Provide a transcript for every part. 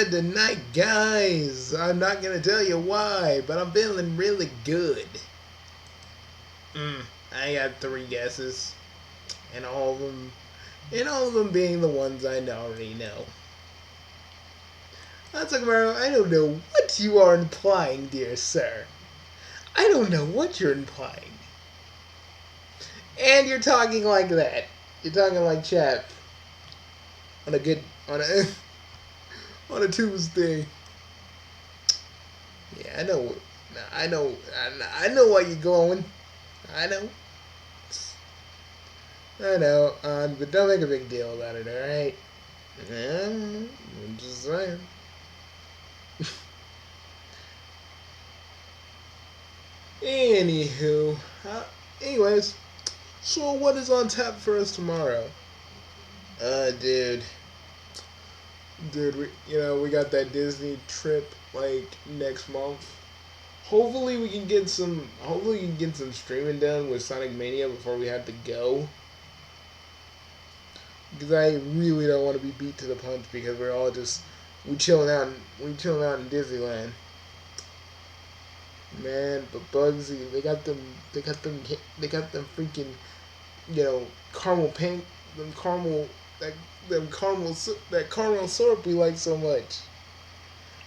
good tonight, guys. I'm not gonna tell you why, but I'm feeling really good. I got 3 guesses, and all of them being the ones I already know. Hansakamaru, I don't know what you are implying, dear sir. I don't know what you're implying. And you're talking like that. You're talking like chap on a good on a on a Tuesday. Yeah, I know. I know why you're going. I know. I know. But don't make a big deal about it, all right? I'm just saying. Anywho, anyways, so what is on tap for us tomorrow? Dude, we got that Disney trip like next month. Hopefully we can get some. Hopefully we can get some streaming done with Sonic Mania before we have to go. Because I really don't want to be beat to the punch because we're all just we chilling out. We chilling out in Disneyland. Man, but Bugsy, they got them. They got them. They got them freaking. Caramel paint. Them caramel. That caramel syrup we like so much.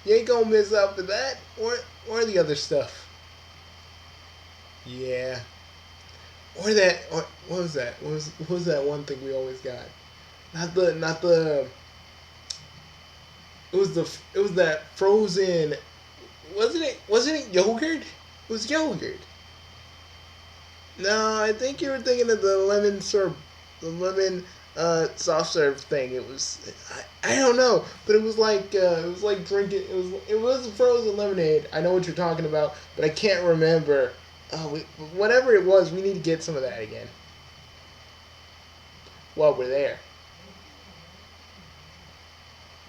You ain't gonna miss out for that or the other stuff. Yeah. Or what was that? What was that one thing we always got? Not the it was that frozen wasn't it yogurt? It was yogurt. No, I think you were thinking of the lemon syrup, the lemon soft serve thing. It was I don't know, but it was like drinking. It was frozen lemonade. I know what you're talking about, but I can't remember. Whatever it was, we need to get some of that again while we're there.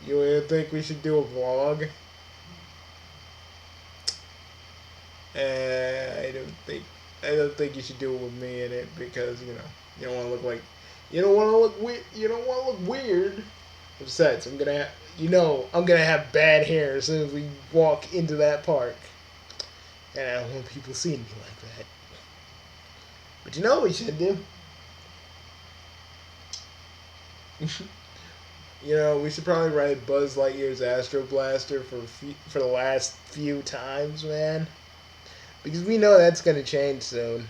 You really think we should do a vlog? I don't think you should do it with me in it because you don't want to look like you don't want to look weird. You don't want to look weird. Besides, I'm gonna have bad hair as soon as we walk into that park, and I don't want people seeing me like that. But you know what we should do? We should probably ride Buzz Lightyear's Astro Blaster for the last few times, man. Because we know that's going to change soon.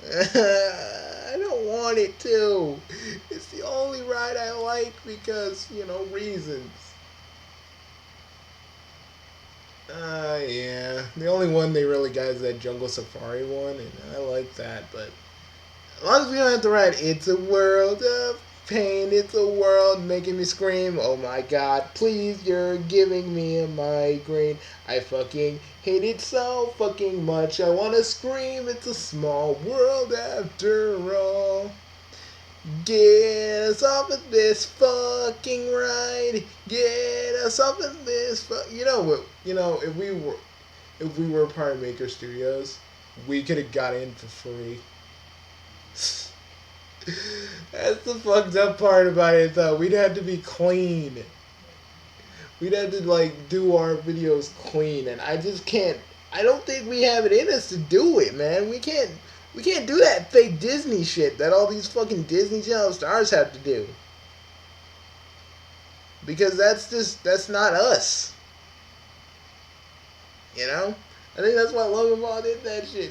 I don't want it to. It's the only ride I like because, reasons. Yeah. The only one they really got is that Jungle Safari one, and I like that, but as long as we don't have to ride It's a World of Pain, It's a World making me scream, oh my god, please, you're giving me a migraine. I fucking hate it so fucking much. I wanna scream, it's a small world after all. Get us off of this fucking ride. Get us off of this You know what? If we were a part of Maker Studios, we could have got in for free. That's the fucked up part about it, though. We'd have to be clean. We'd have to do our videos clean, and I just can't. I don't think we have it in us to do it, man. We can't. We can't do that fake Disney shit that all these fucking Disney Channel stars have to do. Because that's not us. I think that's why Logan Paul did that shit.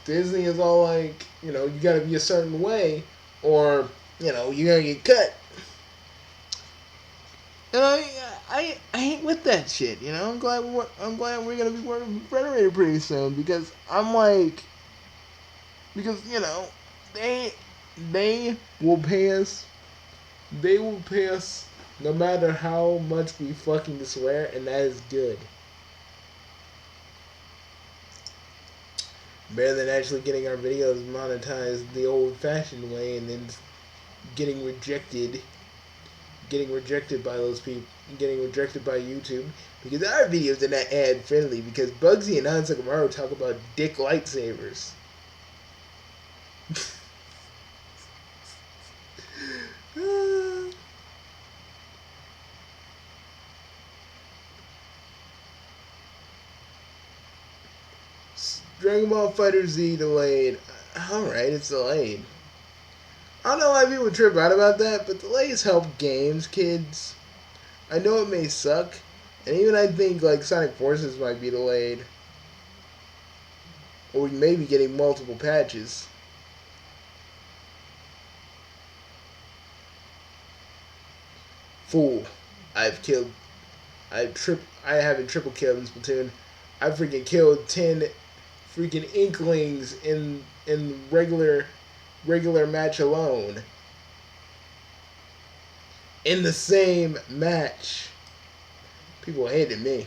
Disney is all like, you gotta be a certain way, or you're gonna get cut. And I ain't with that shit. I'm glad we're gonna be working with Frederator pretty soon because they will pay us. They will pay us no matter how much we fucking swear, and that is good. Better than actually getting our videos monetized the old-fashioned way and then getting rejected by those people, getting rejected by YouTube because our videos are not ad friendly because Bugsy and Hansakamaru talk about dick lightsabers. Dragon Ball Fighter Z delayed. Alright, it's delayed. I don't know why people trip out about that, but delays help games, kids. I know it may suck, and even I think like Sonic Forces might be delayed. Or we may be getting multiple patches. Fool. I've killed I haven't triple killed in Splatoon. I freaking killed 10 freaking Inklings in regular match alone. In the same match. People hated me.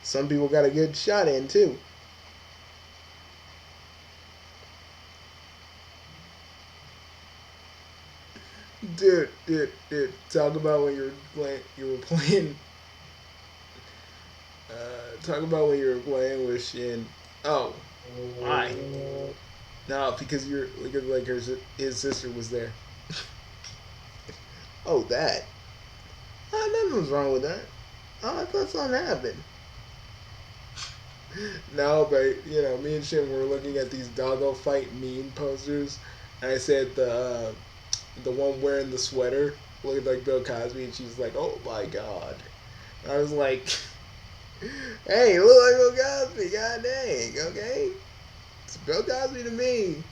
Some people got a good shot in too. Dude, talk about when you were playing. Talk about when you were playing with Shin. Oh, why? No, because like his sister was there. Oh, that. Nothing was wrong with that. Oh, I thought something happened. No, but me and Shin were looking at these doggo fight meme posters, and I said the one wearing the sweater looked like Bill Cosby, and she's like, "Oh my god!" And I was like, "Hey, you look like Bill Cosby, god dang, okay? It's Bill Cosby to me.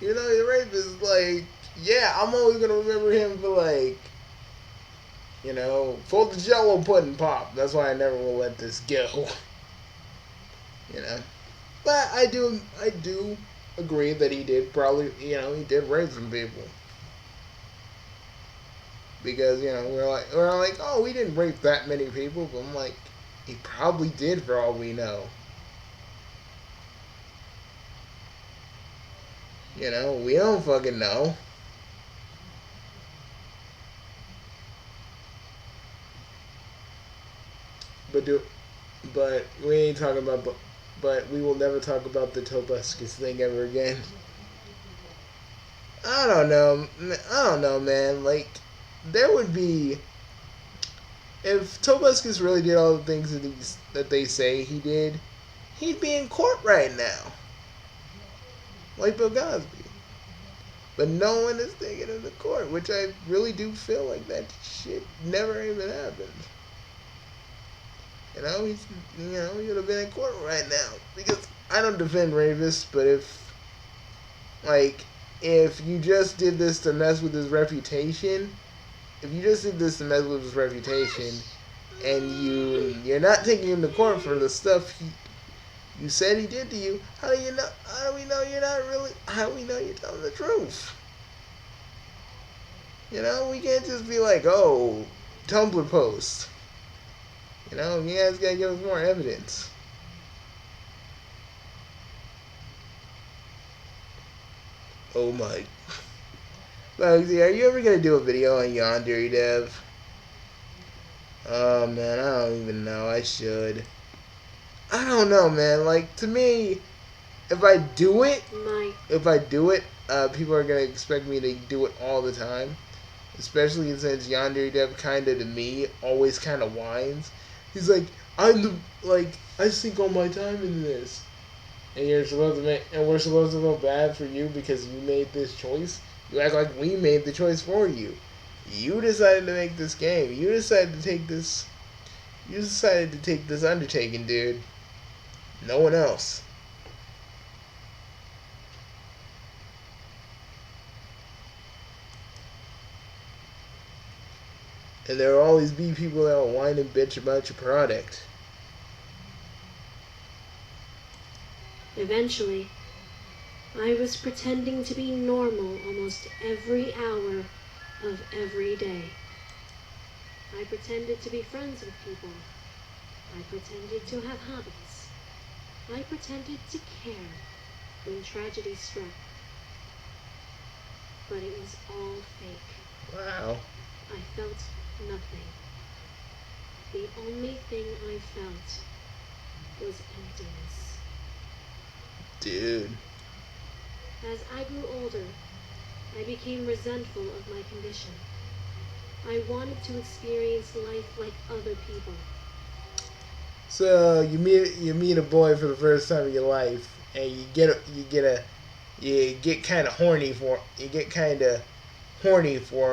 You know, the rapist, like, yeah, I'm always gonna remember him for like, for the Jello pudding pop. That's why I never will let this go. But I do agree that he did probably, he did rape some people. Because we're like, oh, we didn't rape that many people, but I'm like, he probably did for all we know. We don't fucking know. But we ain't talking about, but we will never talk about the Tobuscus thing ever again. I don't know, man. Like, there would be, if Tobuscus really did all the things that they say he did, he'd be in court right now, like Bill Cosby. But no one is taking him to court, which I really do feel like that shit never even happened. He would have been in court right now. Because I don't defend rapists, but if you just did this to mess with his reputation, and you're not taking him to court for the stuff you said he did to you, how do we know you're not really, how do we know you're telling the truth? We can't just be like, oh, Tumblr post. You guys gotta give us more evidence. Oh my. Bugsy, are you ever gonna do a video on Yandere Dev? Oh man, I don't even know. I should. I don't know, man. Like, to me, if I do it, people are gonna expect me to do it all the time. Especially since Yandere Dev kinda, to me, always kinda whines. He's like, I sink all my time into this. And we're supposed to feel bad for you because you made this choice? You act like we made the choice for you. You decided to make this game. You decided to take this undertaking, dude. No one else. And there will always be people that will whine and bitch about your product. Eventually, I was pretending to be normal almost every hour of every day. I pretended to be friends with people. I pretended to have hobbies. I pretended to care when tragedy struck. But it was all fake. Wow. I felt nothing. The only thing I felt was emptiness. Dude. As I grew older, I became resentful of my condition. I wanted to experience life like other people. So you meet a boy for the first time in your life, and you get kind of horny for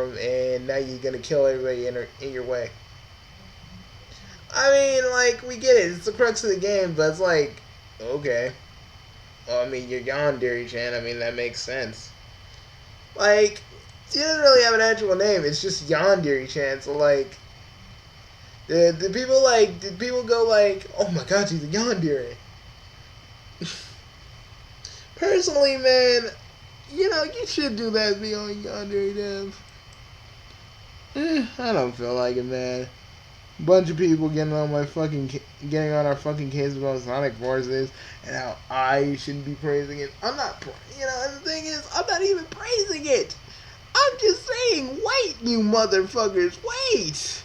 him, and now you're gonna kill everybody in your way. I mean, like, we get it. It's the crux of the game, but it's like, okay. Well, I mean, you're Yandere Chan. I mean, that makes sense. Like, she doesn't really have an actual name. It's just Yandere Chan. So, like, did people go like, oh my god, she's a Yandere? Personally, man, you should do that beyond Yandere Dev. I don't feel like it, man. Bunch of people getting on our fucking case about Sonic Forces and how I shouldn't be praising it. I'm not, and the thing is, I'm not even praising it. I'm just saying, wait, you motherfuckers, wait.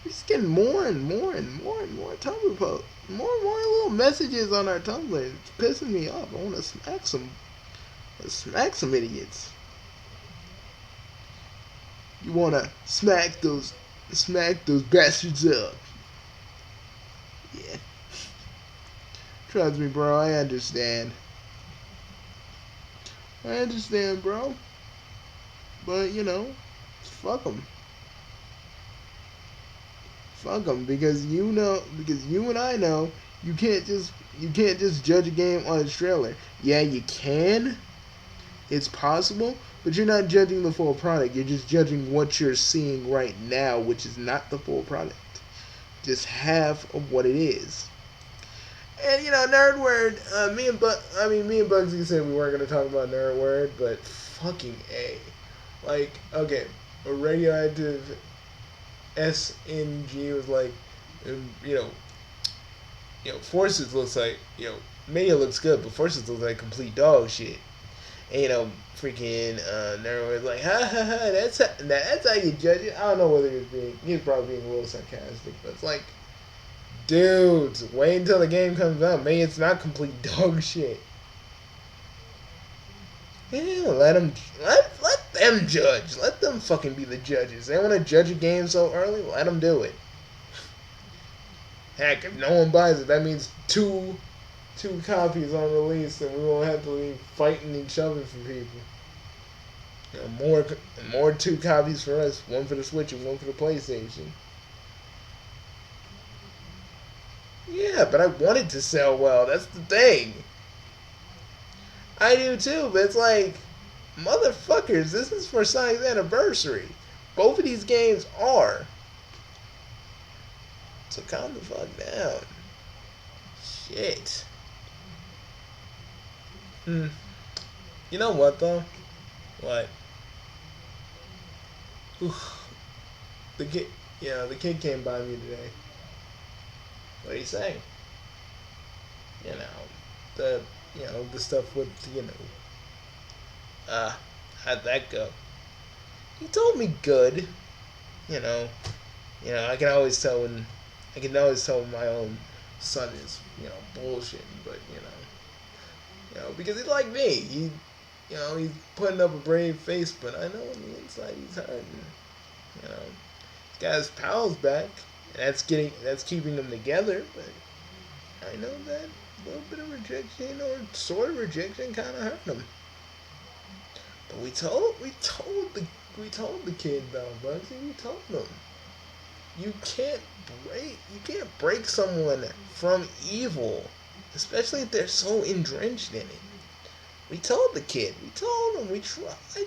We're just getting more and more and more and more Tumblr posts, more and more little messages on our Tumblr. It's pissing me off. I want to smack some idiots. You want to smack those bastards up. Yeah. Trust me, bro. I understand. I understand, bro. But, fuck them. Fuck them. Because you and I know, you can't just judge a game on its trailer. Yeah, you can. It's possible. But you're not judging the full product. You're just judging what you're seeing right now, which is not the full product. Just half of what it is. And Nerd Word. Me and Bugsy said we weren't gonna talk about Nerd Word, but fucking A. Like, okay, a radioactive SNG was like, you know, Forces looks like, Mania looks good, but Forces looks like complete dog shit. And, freaking Nerd was like, ha ha ha, that's how you judge it. I don't know whether he was probably being a little sarcastic, but it's like, dudes, wait until the game comes out. Maybe it's not complete dog shit. Yeah, let them judge. Let them fucking be the judges. They want to judge a game so early. Let them do it. Heck, if no one buys it, that means two copies on release, and we won't have to be fighting each other for people. More 2 copies for us. One for the Switch and one for the PlayStation. Yeah, but I want it to sell well. That's the thing. I do too, but it's like, motherfuckers, this is for Sonic's anniversary. Both of these games are. So calm the fuck down. Shit. You know what though? What? The kid came by me today. What did he say? The stuff with, how'd that go? He told me good. I can always tell when my own son is, bullshitting, but, because he's like me. He's putting up a brave face, but I know on the inside he's hurting. He's got his pals back, and that's keeping them together, but I know that a little bit of rejection or sort of rejection kind of hurt him. But we told the kid though, Bugsy. We told him you can't break someone from evil, especially if they're so entrenched in it. We told the kid. We told him. I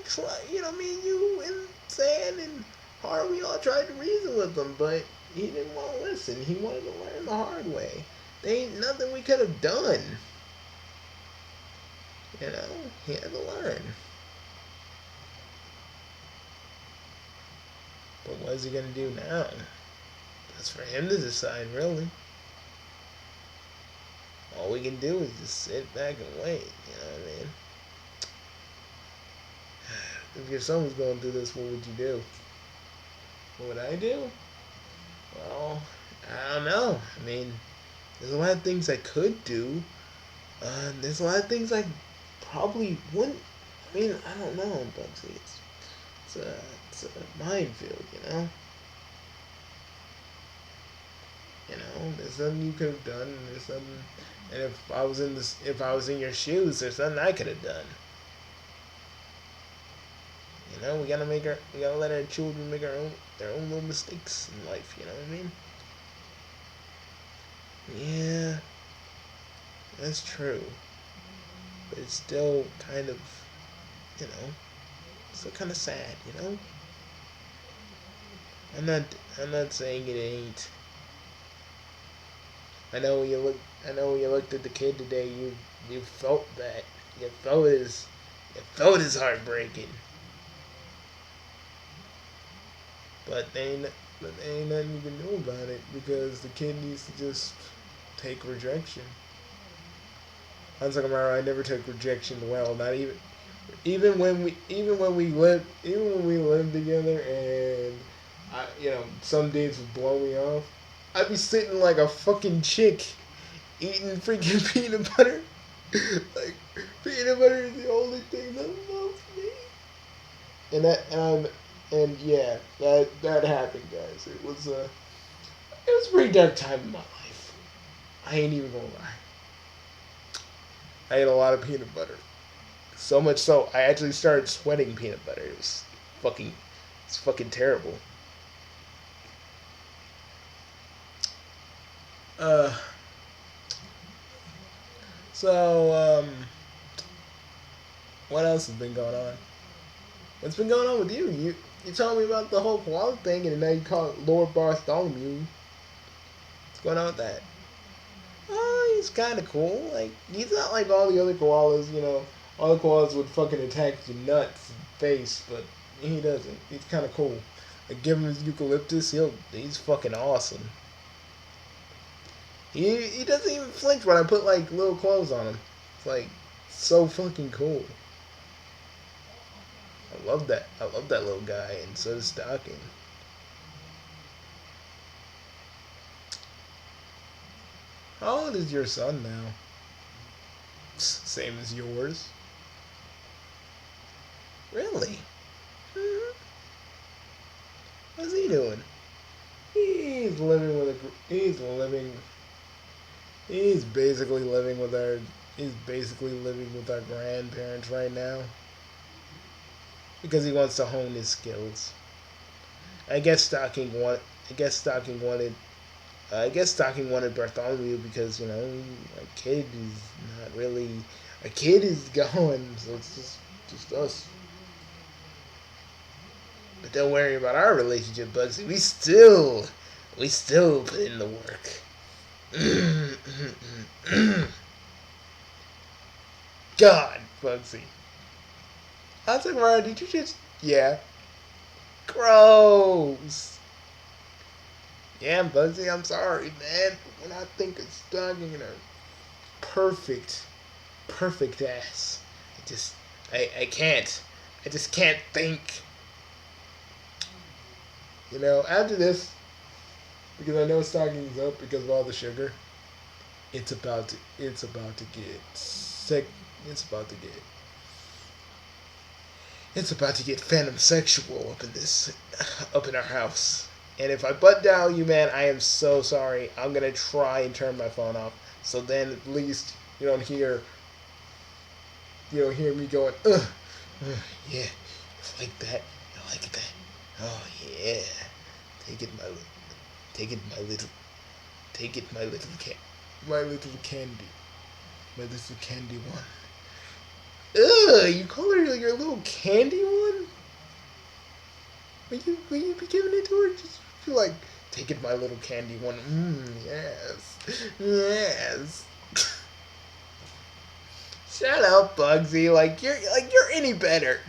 tried. Me and you and Sam and Hart, we all tried to reason with him, but he didn't want to listen. He wanted to learn the hard way. There ain't nothing we could have done. He had to learn. But what is he gonna do now? That's for him to decide, really. All we can do is just sit back and wait, you know what I mean? If your son was going through this, what would you do? What would I do? Well, I don't know. I mean, there's a lot of things I could do. There's a lot of things I probably wouldn't. I mean, I don't know, Bugsy. It's a minefield, You know, there's something you could have done. There's something, and if I was in your shoes, there's something I could have done. You know, we gotta let our children make their own little mistakes in life. You know what I mean? Yeah, that's true. But it's still kind of, you know, still kind of sad. You know, I'm not, I'm not saying it ain't. I know when you look, I know when you looked at the kid today, you felt that, you felt his heart breaking. But there ain't nothing you can do about it because the kid needs to just take rejection. I was talking about I never took rejection well. Not even when we lived together and some days would blow me off. I'd be sitting like a fucking chick eating freaking peanut butter. Like peanut butter is the only thing that loves me. And yeah, that happened, guys. It was a pretty dark time in my life. I ain't even gonna lie. I ate a lot of peanut butter. So much so I actually started sweating peanut butter. Fucking it's fucking terrible. Uh so what else has been going on? What's been going on with you? You told me about the whole koala thing and now you call it Lord Bartholomew. What's going on with that? Oh, he's kind of cool. Like, he's not like all the other koalas, you know. All the koalas would fucking attack your nuts and face, but he doesn't. He's kind of cool. Like, give him his eucalyptus, he's fucking awesome. He doesn't even flinch when I put, like, little clothes on him. It's, like, so fucking cool. I love that. I love that little guy, and so does Stocking. How old is your son now? Same as yours. Really? Mm-hmm. What's he doing? He's living with a. He's living. He's basically living with our. He's basically living with our grandparents right now because he wants to hone his skills. I guess Stocking want. I guess Stocking wanted. I guess Stocking wanted Bartholomew because a kid is not really. A kid is gone, so it's just us. But don't worry about our relationship, Bugsy. We still put in the work. God, Bugsy. I was like, Ryan, did you just? Yeah. Gross. Yeah, Bugsy, I'm sorry, man. But when I think of Stocking and her perfect ass, I can't. I just can't think. After this, because I know Stocking's up because of all the sugar, it's about to get sick. It's about to get phantom sexual up in our house. And if I butt dial you, man, I am so sorry. I'm gonna try and turn my phone off, so then at least you don't hear me going, yeah, you like that, you like that, oh yeah, take it, take it, my little, take it, my little candy, my little candy one. Ugh, you call her your little candy one? Will you be giving it to her? Just feel like, take it, my little candy one. Yes. Shut up, Bugsy. Like you're any better.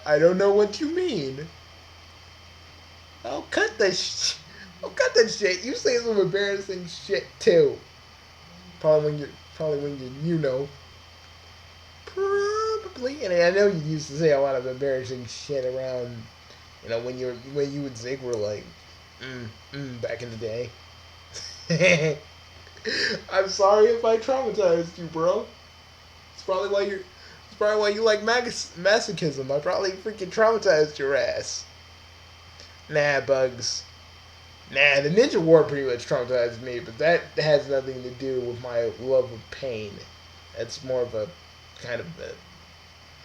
I don't know what you mean. I'll cut that shit. You say some embarrassing shit too. Probably when you know. Probably, and I know you used to say a lot of embarrassing shit around, when you and Zig were like, back in the day. I'm sorry if I traumatized you, bro. It's probably why you like masochism. I probably freaking traumatized your ass. Nah, Bugs. Nah, the Ninja War pretty much traumatized me, but that has nothing to do with my love of pain. That's more of a kind of a,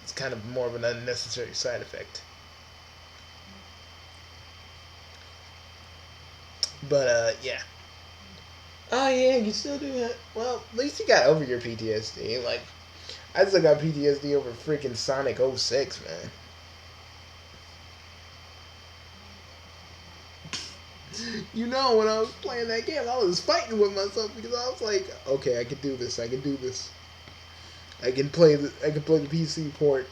it's kind of more of an unnecessary side effect. But yeah. Oh yeah, you still do that. Well, at least you got over your PTSD. Like I still got PTSD over freaking Sonic '06, man. You know, when I was playing that game, I was fighting with myself because I was like, okay, I can do this. I can do this. I can play the PC port.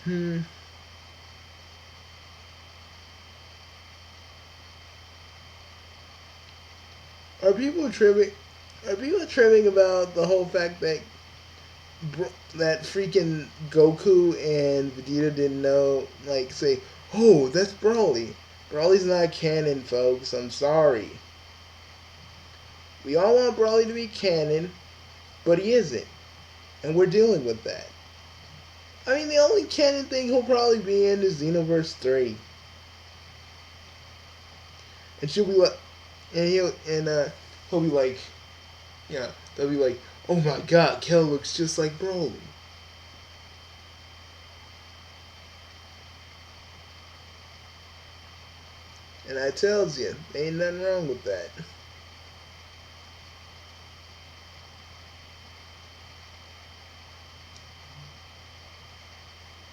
Hmm. Are people tripping? Are people tripping about the whole fact that that freaking Goku and Vegeta didn't know? Like, say, oh, that's Broly. Broly's not canon, folks. I'm sorry. We all want Broly to be canon, but he isn't, and we're dealing with that. I mean, the only canon thing he'll probably be in is Xenoverse 3, and she'll be like, and he'll be like, yeah, they'll be like, oh my God, Kel looks just like Broly. And I tells you, ain't nothing wrong with that.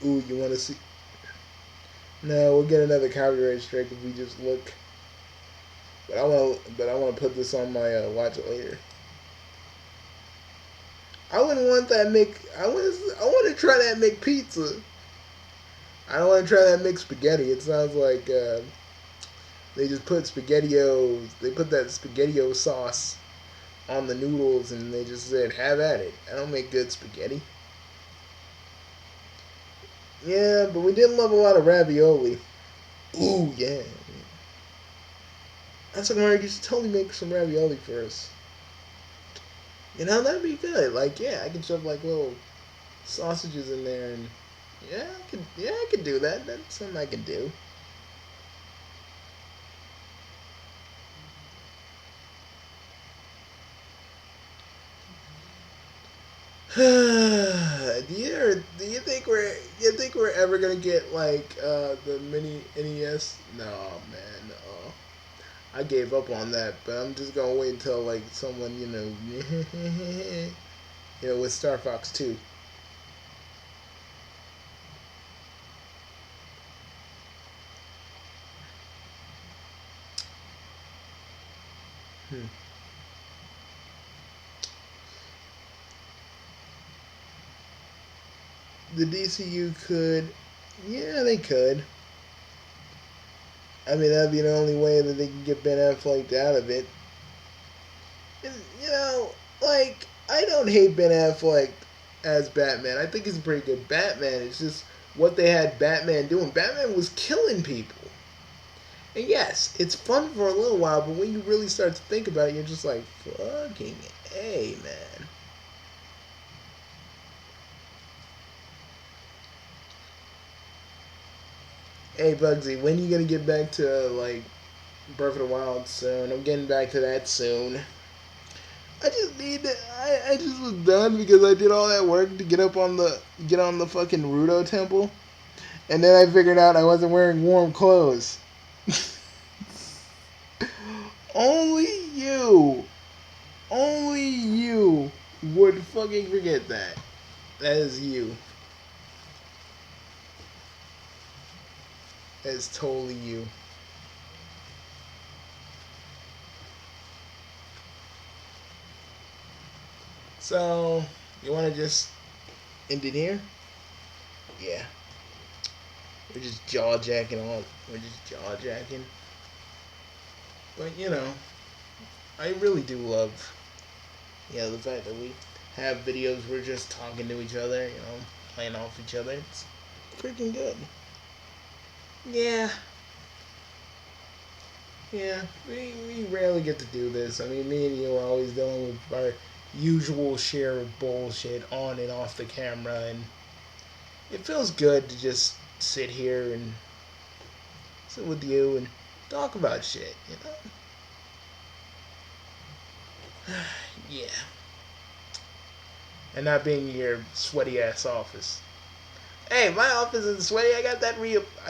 Ooh, you want to see? No, we'll get another copyright strike if we just look. But I want to put this on my watch it later. I wouldn't want that I want to try that McPizza. I don't want to try that mixed spaghetti. It sounds like they just put spaghettios. They put that spaghettio sauce on the noodles, and they just said, "Have at it." I don't make good spaghetti. Yeah, but we did love a lot of ravioli. Ooh, yeah. That's what Mario, you should totally make some ravioli for us. You know, that'd be good. Like, yeah, I can shove like little sausages in there, and yeah, I could do that. That's something I can do. Do you think we're ever gonna get like the mini NES? No, man, no. I gave up on that, but I'm just gonna wait until like someone with Star Fox 2. Hmm. The DCU could, yeah, they could. I mean, that'd be the only way that they can get Ben Affleck out of it. And, like, I don't hate Ben Affleck as Batman. I think he's a pretty good Batman. It's just what they had Batman doing. Batman was killing people. And yes, it's fun for a little while, but when you really start to think about it, you're just like, fucking A, man. Hey, Bugsy, when are you gonna get back to, like, Breath of the Wild soon? I'm getting back to that soon. I just need to, I just was done because I did all that work to get on the fucking Rudo temple. And then I figured out I wasn't wearing warm clothes. only you, only you would fucking forget that. That is you. That is totally you. So, you want to just end it here? Yeah. We're just jaw jacking all. We're just jaw jacking. But I really do love, the fact that we have videos. We're just talking to each other. Playing off each other. It's freaking good. Yeah. Yeah, we rarely get to do this. I mean, me and you are always dealing with our usual share of bullshit on and off the camera, and it feels good to just sit here and sit with you and talk about shit, you know? Yeah. And not being in your sweaty ass office. Hey, my office is sweaty. I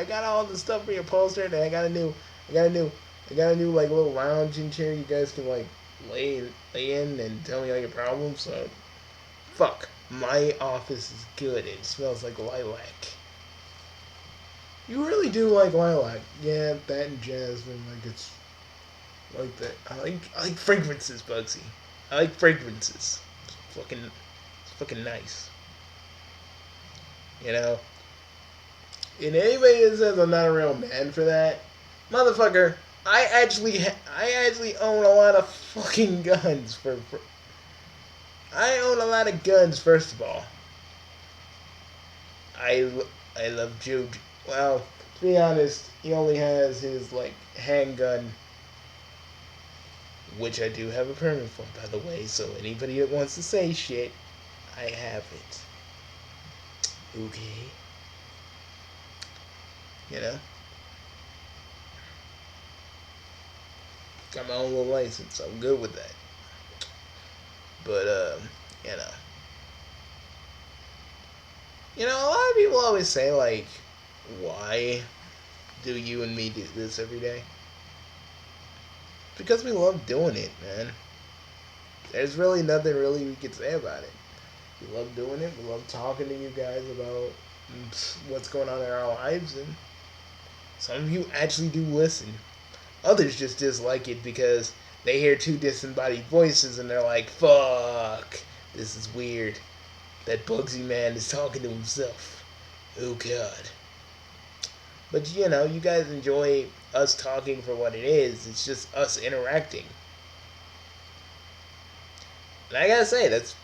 got all the stuff reupholstered, and I got a new, I got a new like little lounging chair. You guys can like lay in and tell me all your problems. So, fuck, my office is good. It smells like lilac. You really do like lilac, yeah. That and jasmine, like it's like that. I like fragrances, Bugsy. I like fragrances. It's fucking nice. You know, and anybody that says I'm not a real man for that, motherfucker, I actually own a lot of fucking guns. I own a lot of guns. First of all, I I love Joe. Well, to be honest, he only has his like handgun, which I do have a permit for, by the way. So anybody that wants to say shit, I have it. Okay, you know. Got my own little license. I'm good with that. But you know, a lot of people always say like, "Why do you and me do this every day?" Because we love doing it, man. There's really nothing really we can say about it. We love doing it. We love talking to you guys about what's going on in our lives, and some of you actually do listen. Others just dislike it because they hear two disembodied voices and they're like, fuck, this is weird. That Bugsy man is talking to himself. Oh, God. But, you guys enjoy us talking for what it is. It's just us interacting. And I gotta say, it's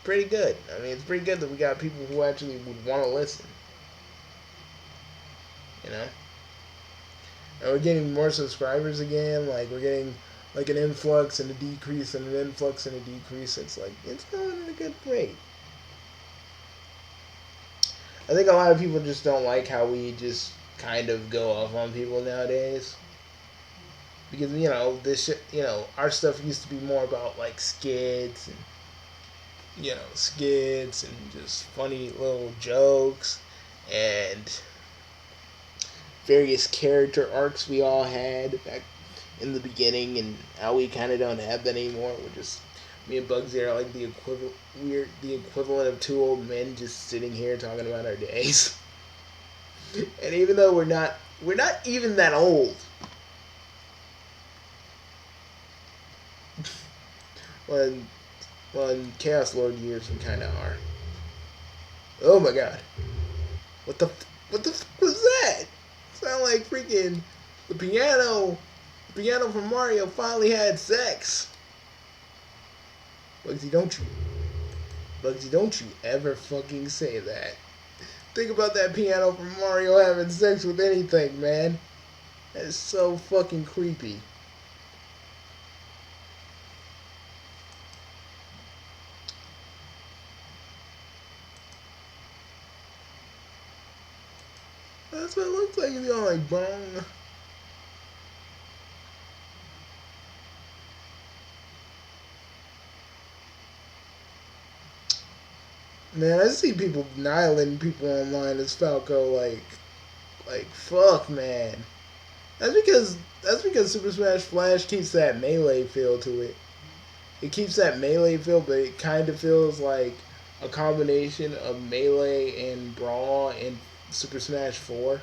pretty good. I mean, it's pretty good that we got people who actually would want to listen. You know? And we're getting more subscribers again. Like, we're getting like an influx and a decrease and an influx and a decrease. It's like, it's going at a good rate. I think a lot of people just don't like how we just kind of go off on people nowadays. Because, this shit, our stuff used to be more about like skits and, skits and just funny little jokes and various character arcs we all had back in the beginning, and how we kind of don't have that anymore. We're just, me and Bugsy are like the equivalent of two old men just sitting here talking about our days. And even though we're not even that old. when Chaos Lord years we kind of are. Oh my God! What the fuck was that? Sound like freaking the piano from Mario finally had sex. Bugsy, don't you ever fucking say that. Think about that piano from Mario having sex with anything, man. That is so fucking creepy. That's what it looks like. It's going like bong. Man, I see people nihiling people online as Falco, like fuck, man. That's because Super Smash Flash keeps that melee feel to it. It keeps that melee feel, but it kind of feels like a combination of melee and brawl in Super Smash 4.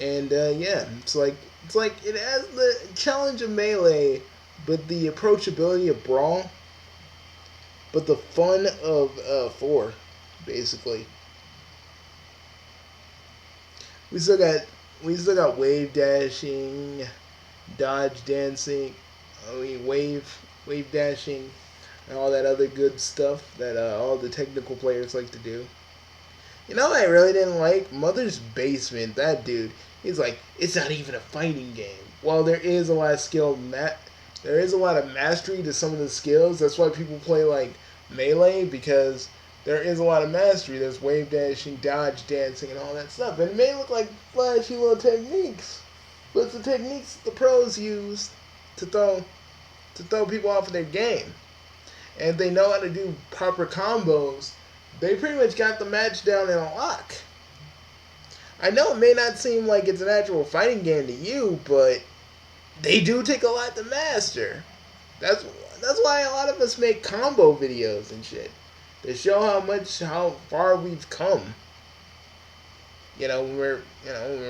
And yeah, it's like it has the challenge of melee, but the approachability of brawl, but the fun of 4, basically. We still got wave dashing, dodge dancing, wave dashing, and all that other good stuff that all the technical players like to do. You know what I really didn't like? Mother's Basement. That dude, he's like, it's not even a fighting game. Well, there is a lot of skill in that. There is a lot of mastery to some of the skills. That's why people play like Melee, because there is a lot of mastery. There's wave dashing, dodge dancing, and all that stuff. And it may look like flashy little techniques, but it's the techniques the pros use to throw people off of their game. And if they know how to do proper combos, they pretty much got the match down in a lock. I know it may not seem like it's an actual fighting game to you, but they do take a lot to master. That's that's why a lot of us make combo videos and shit to show how far we've come. When we're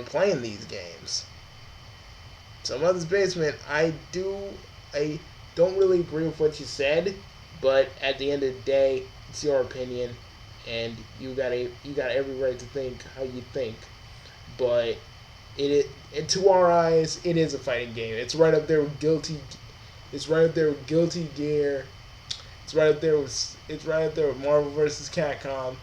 playing these games. So Mother's Basement, I don't really agree with what you said, but at the end of the day, it's your opinion, and you got every right to think how you think. But to our eyes, it is a fighting game. It's right up there with Guilty. It's right up there with Guilty Gear. It's right up there with Marvel vs. Capcom.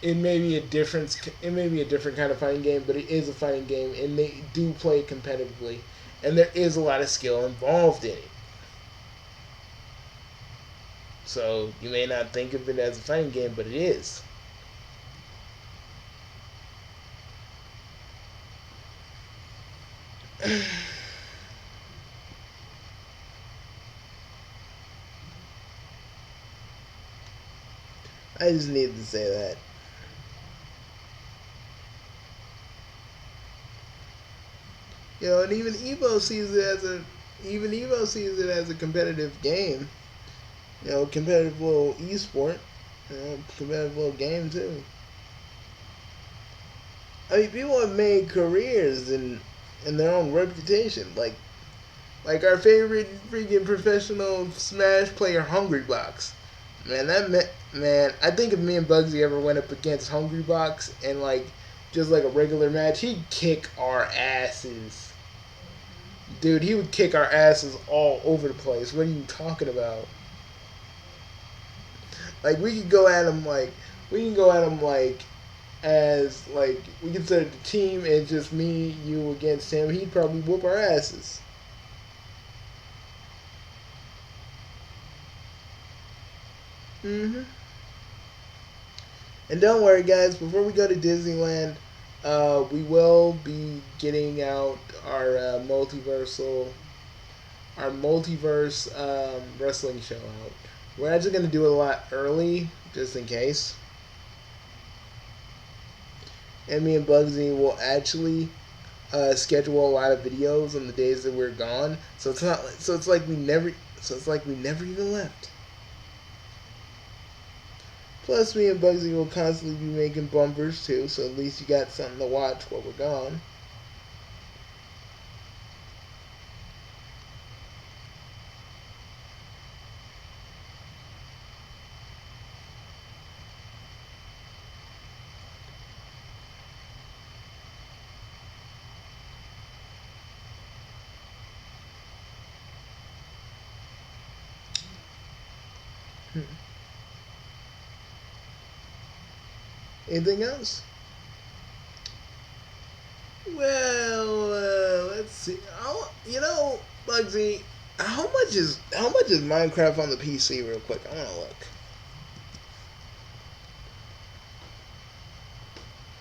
It may be a different kind of fighting game, but it is a fighting game, and they do play it competitively, and there is a lot of skill involved in it. So you may not think of it as a fighting game, but it is. I just needed to say that. And even Evo sees it as a competitive game. Competitive little esport. Competitive little game too. I mean, people have made careers in their own reputation. Like our favorite freaking professional Smash player, Hungrybox. Man, I think if me and Bugsy ever went up against Hungrybox and just like a regular match, he'd kick our asses. Dude, he would kick our asses all over the place. What are you talking about? We could go at him as we could set the team and just me, you against him. He'd probably whoop our asses. And don't worry, guys. Before we go to Disneyland, we will be getting out our multiverse wrestling show out. We're actually going to do it a lot early, just in case. And me and Bugsy will actually schedule a lot of videos on the days that we're gone. So it's like we never even left. Plus, me and Bugsy will constantly be making bumpers too, so at least you got something to watch while we're gone. Anything else? Well, let's see. Bugsy, how much is Minecraft on the PC? Real quick, I want to look.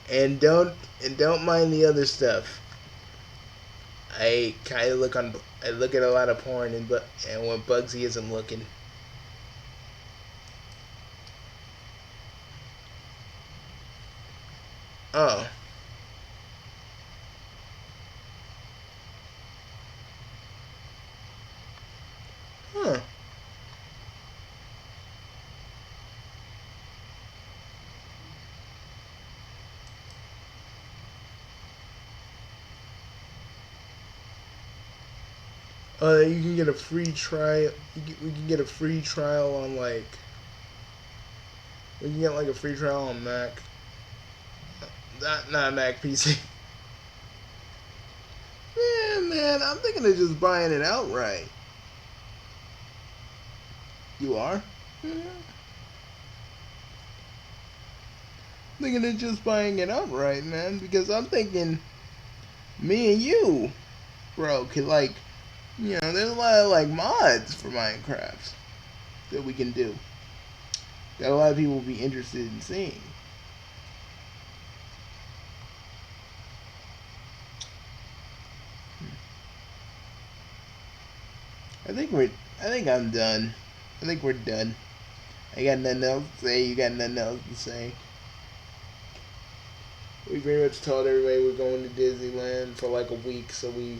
And don't mind the other stuff. I look at a lot of porn and when Bugsy isn't looking. Oh. Huh. You can get a free trial. We can get a free trial on we can get a free trial on Mac. Not Mac PC. Yeah, man, I'm thinking of just buying it outright. You are? Yeah. I'm thinking of just buying it outright, man, because I'm thinking me and you, bro, could You know, there's a lot of like mods for Minecraft that we can do that a lot of people will be interested in seeing. I think we're. I think I'm done. I think we're done. I got nothing else to say. You got nothing else to say. We pretty much told everybody we're going to Disneyland for like a week, so we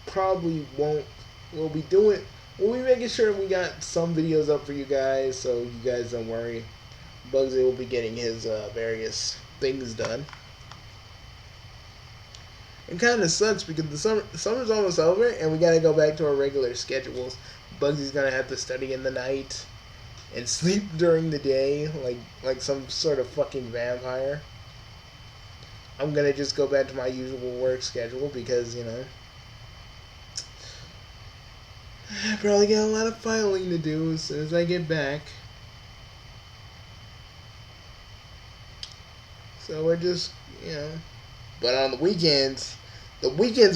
probably won't. We'll be doing. We'll be making sure we got some videos up for you guys, so you guys don't worry. Bugsy will be getting his various things done. It kind of sucks because the summer's almost over and we gotta go back to our regular schedules. Bugsy's gonna have to study in the night and sleep during the day, like some sort of fucking vampire. I'm gonna just go back to my usual work schedule because I probably got a lot of filing to do as soon as I get back. So we're just but on the weekends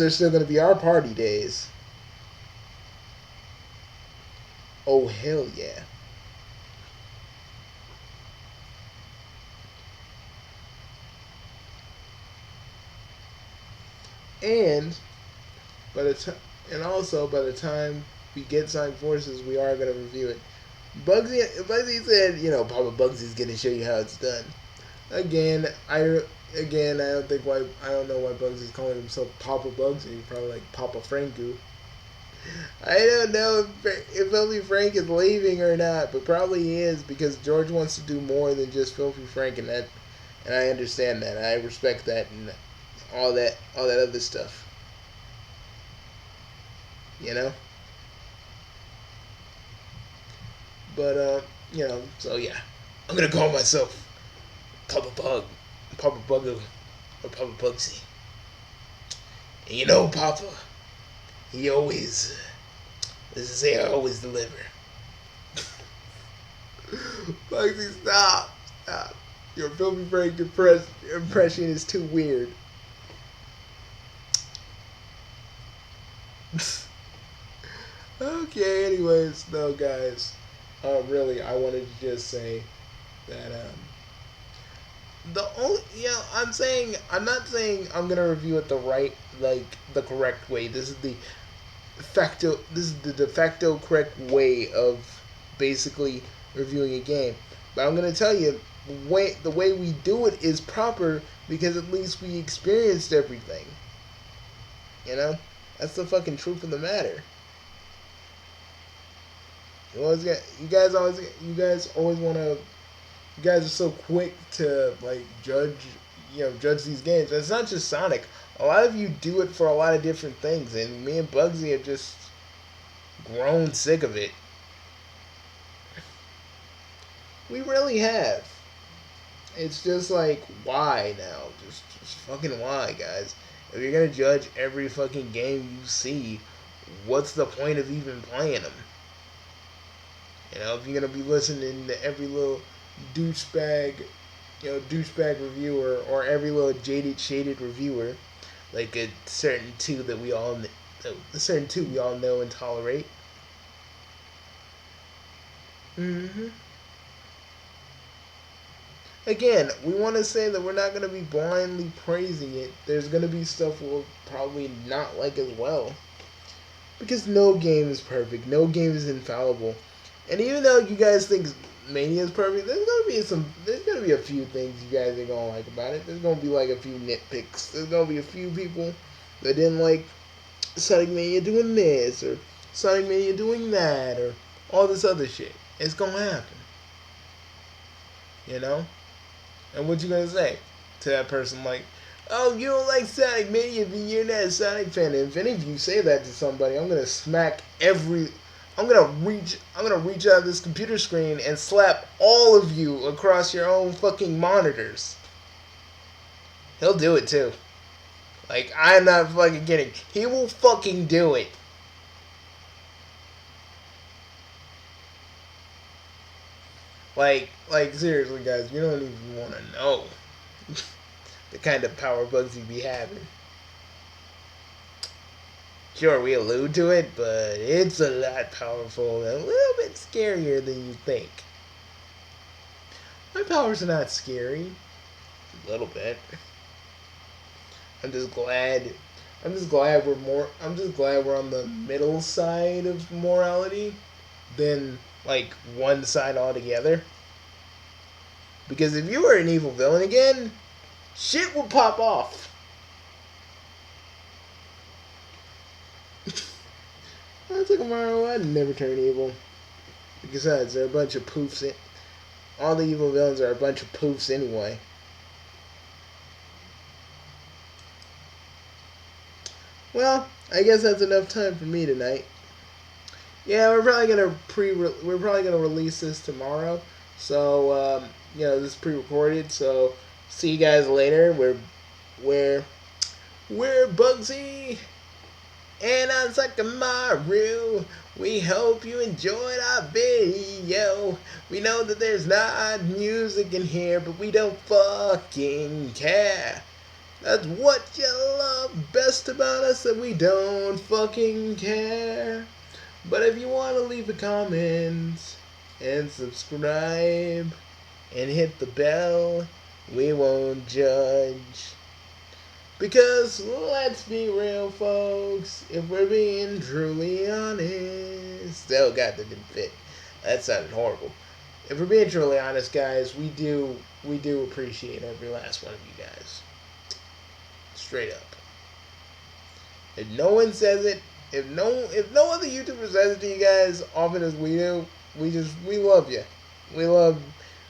are still gonna be our party days. Oh hell yeah. And by the time, and also by the time we get Sonic Forces, we are gonna review it. Bugsy said, Papa Bugsy's gonna show you how it's done. Again, I don't know why Bugsy's calling himself Papa Bugsy. Probably like Papa Franku. I don't know if Filthy Frank is leaving or not, but probably he is because George wants to do more than just Filthy Frank, and I understand that. I respect that and all that other stuff. You know. But so yeah, I'm gonna call myself Papa Bug, Papa Buggo, or Papa Bugsy. And Papa, he always, let's just say, I always deliver. Bugsy, stop. Your Filthy Frank impression is too weird. Okay, anyways, no, guys. Really, I wanted to just say that I'm not saying I'm gonna review it the correct way. This is the de facto correct way of basically reviewing a game. But I'm gonna tell you, the way we do it is proper because at least we experienced everything. That's the fucking truth of the matter. You guys always want to. You guys are so quick to like judge these games. It's not just Sonic. A lot of you do it for a lot of different things, and me and Bugsy have just grown sick of it. We really have. It's just like, why now? Just fucking why, guys? If you're gonna judge every fucking game you see, what's the point of even playing them? If you're gonna be listening to every little douchebag, douchebag reviewer or every little shaded reviewer, like a certain two we all know and tolerate. Mm-hmm. Again, we want to say that we're not going to be blindly praising it. There's going to be stuff we'll probably not like as well. Because no game is perfect. No game is infallible. And even though you guys think Mania is perfect, there's gonna be a few things you guys ain't gonna like about it. There's gonna be like a few nitpicks. There's gonna be a few people that didn't like Sonic Mania doing this or Sonic Mania doing that or all this other shit. It's gonna happen. And what you gonna say to that person like, oh, you don't like Sonic Mania, then you're not a Sonic fan. And if any of you say that to somebody, I'm gonna reach out of this computer screen and slap all of you across your own fucking monitors. He'll do it too. Like, I'm not fucking kidding. He will fucking do it. Like seriously, guys, you don't even want to know the kind of power Bugsy be having. Sure, we allude to it, but it's a lot powerful and a little bit scarier than you think. My powers are not scary. A little bit. I'm just glad. I'm just glad we're on the middle side of morality than like one side altogether. Because if you were an evil villain again, shit will pop off. That's like Mario. I'd never turn evil. Besides, they're a bunch of poofs. All the evil villains are a bunch of poofs anyway. Well, I guess that's enough time for me tonight. Yeah, we're probably gonna release this tomorrow. So this is pre-recorded. So see you guys later. We're Bugsy and I'm Sakamaru. We hope you enjoyed our video. We know that there's not music in here, but we don't fucking care. That's what you love best about us, that we don't fucking care. But if you want to leave a comment and subscribe and hit the bell, we won't judge. Because let's be real, folks, if we're being truly honest. Oh god, that didn't fit. That sounded horrible. If we're being truly honest, guys, we do appreciate every last one of you guys. Straight up. If no one says it, if no other YouTuber says it to you guys often as we do, we love you. We love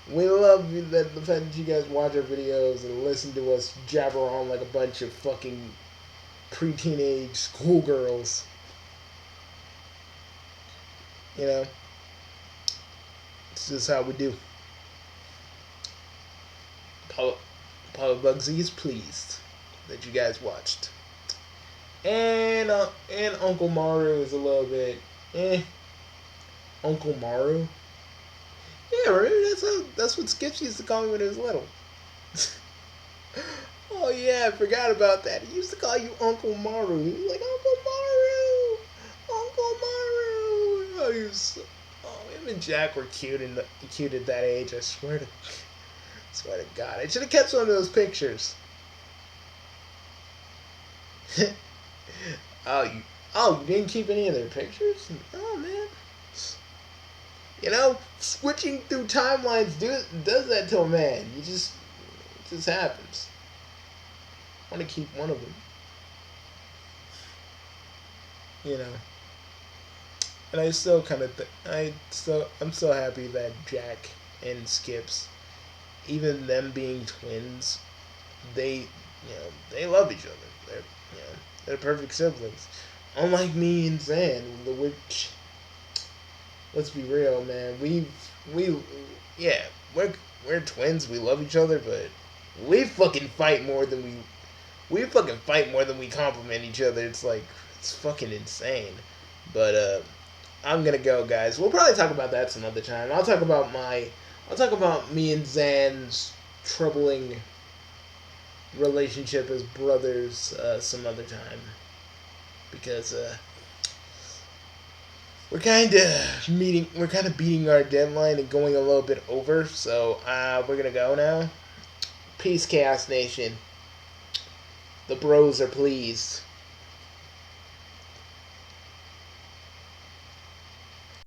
that the fact that you guys watch our videos and listen to us jabber on like a bunch of fucking pre-teenage schoolgirls. You know, it's just how we do. Papa Bugsy is pleased that you guys watched. And Uncle Maru is a little bit Uncle Maru? Yeah, remember that's what Skips used to call me when he was little. Oh yeah, I forgot about that. He used to call you Uncle Maru. He was like, Uncle Maru! Uncle Maru! Oh, him and Jack were cute at that age, I swear to God. I should have kept some of those pictures. You didn't keep any of their pictures? Oh man. You know, switching through timelines does that to a man. It just happens. I want to keep one of them. You know. And I still kind of I'm so happy that Jack and Skips, even them being twins, they love each other. They're perfect siblings. Unlike me and Zan, which, let's be real, man. We're twins. We love each other, but we fucking fight more than we compliment each other. It's fucking insane. But I'm gonna go, guys. We'll probably talk about that some other time. I'll talk about me and Zan's troubling relationship as brothers some other time, because we're kind of beating our deadline and going a little bit over, so we're gonna go now. Peace, Chaos Nation. The bros are pleased.